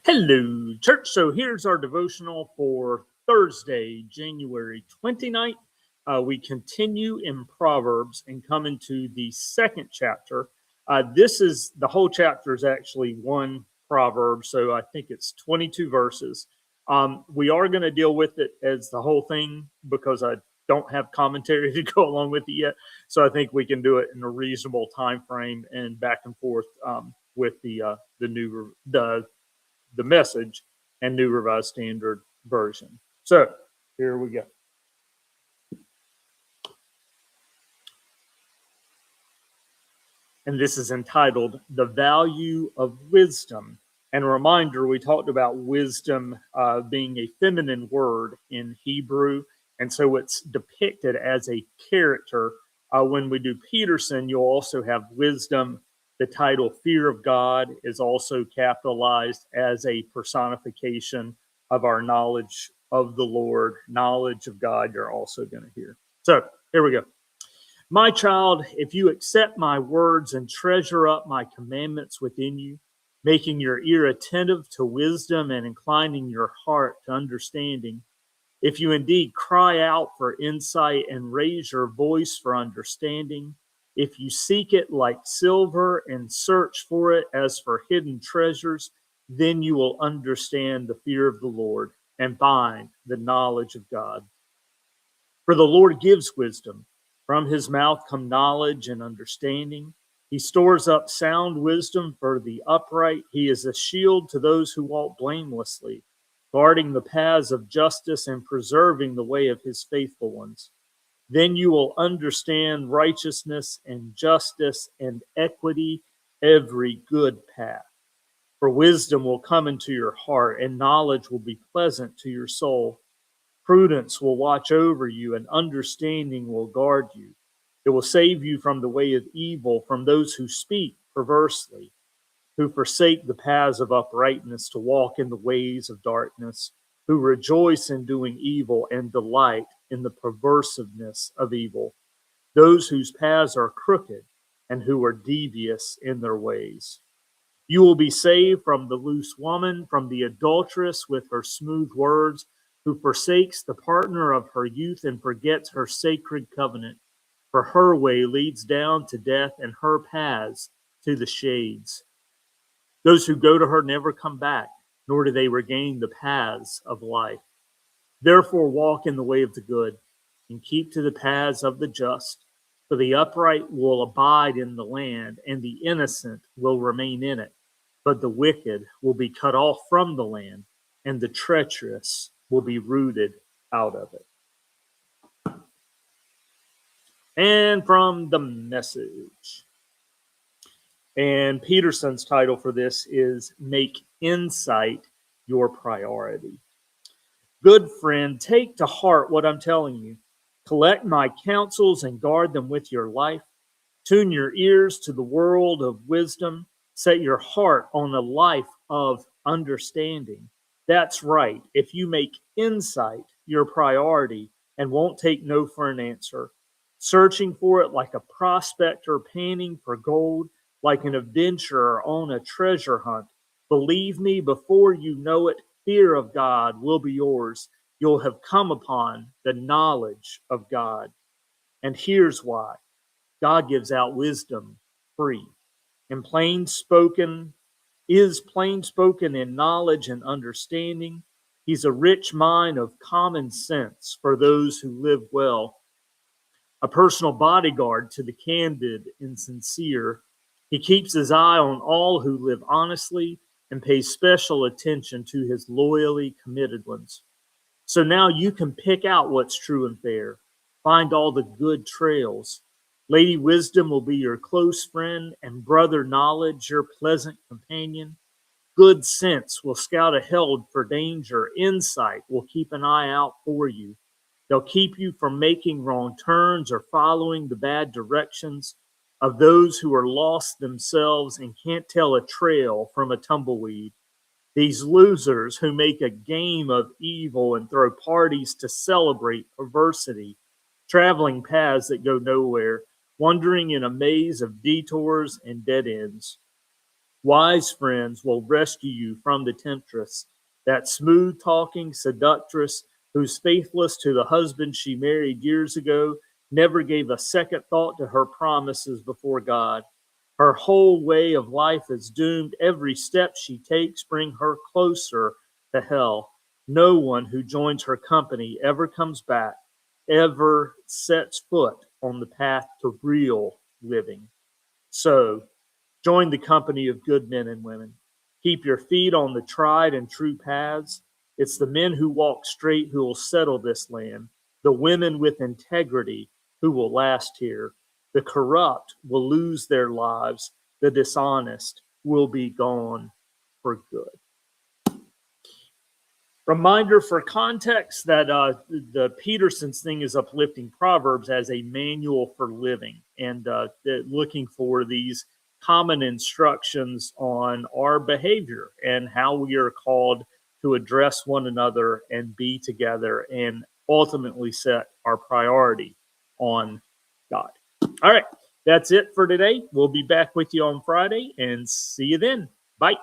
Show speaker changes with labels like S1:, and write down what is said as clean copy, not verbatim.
S1: Hello, church. So here's our devotional for Thursday, January 29th. We continue in Proverbs and come into the second chapter. This is the whole chapter is actually one proverb, so I think it's 22 verses. We are going to deal with it as the whole thing because I don't have commentary to go along with it yet. So I think we can do it in a reasonable time frame and back and forth with the Message and New Revised Standard Version. So here we go. And this is entitled The Value of Wisdom. And a reminder, we talked about wisdom being a feminine word in Hebrew. And so it's depicted as a character. When we do Peterson, you'll also have wisdom. The title Fear of God is also capitalized as a personification of our knowledge of the Lord, knowledge of God, you're also going to hear. So here we go. My child, if you accept my words and treasure up my commandments within you, making your ear attentive to wisdom and inclining your heart to understanding, if you indeed cry out for insight and raise your voice for understanding, if you seek it like silver and search for it as for hidden treasures, then you will understand the fear of the Lord and find the knowledge of God. For the Lord gives wisdom. From his mouth come knowledge and understanding. He stores up sound wisdom for the upright. He is a shield to those who walk blamelessly, guarding the paths of justice and preserving the way of his faithful ones. Then you will understand righteousness and justice and equity, every good path. For wisdom will come into your heart, and knowledge will be pleasant to your soul. Prudence will watch over you, and understanding will guard you. It will save you from the way of evil, from those who speak perversely, who forsake the paths of uprightness to walk in the ways of darkness, who rejoice in doing evil and delight in the perversiveness of evil, those whose paths are crooked and who are devious in their ways. You will be saved from the loose woman, from the adulteress with her smooth words, who forsakes the partner of her youth and forgets her sacred covenant. For her way leads down to death, and her paths to the shades. Those who go to her never come back, nor do they regain the paths of life. Therefore walk in the way of the good, and keep to the paths of the just. For the upright will abide in the land, and the innocent will remain in it. But the wicked will be cut off from the land, and the treacherous will be rooted out of it. And from the Message. And Peterson's title for this is Make Insight Your Priority. Good friend, take to heart what I'm telling you. Collect my counsels and guard them with your life. Tune your ears to the world of wisdom. Set your heart on a life of understanding. That's right. If you make insight your priority and won't take no for an answer, searching for it like a prospector panning for gold, like an adventurer on a treasure hunt, believe me, before you know it, fear of God will be yours. You'll have come upon the knowledge of God. And here's why. God gives out wisdom free. And plain spoken in knowledge and understanding. He's a rich mine of common sense for those who live well. A personal bodyguard to the candid and sincere. He keeps his eye on all who live honestly and pays special attention to his loyally committed ones. So now you can pick out what's true and fair. Find all the good trails. Lady Wisdom will be your close friend, and Brother Knowledge your pleasant companion. Good sense will scout ahead for danger. Insight will keep an eye out for you. They'll keep you from making wrong turns or following the bad directions of those who are lost themselves and can't tell a trail from a tumbleweed. These losers who make a game of evil and throw parties to celebrate perversity, traveling paths that go nowhere, wandering in a maze of detours and dead ends. Wise friends will rescue you from the temptress, that smooth talking seductress who's faithless to the husband she married years ago, never gave a second thought to her promises before God. Her whole way of life is doomed. Every step she takes brings her closer to hell. No one who joins her company ever comes back, ever sets foot on the path to real living. So, join the company of good men and women. Keep your feet on the tried and true paths. It's the men who walk straight who will settle this land, the women with integrity who will last here. The corrupt will lose their lives, the dishonest will be gone for good. Reminder for context that the Peterson's thing is uplifting Proverbs as a manual for living and looking for these common instructions on our behavior and how we are called to address one another and be together and ultimately set our priority on God. All right, that's it for today. We'll be back with you on Friday and see you then. Bye.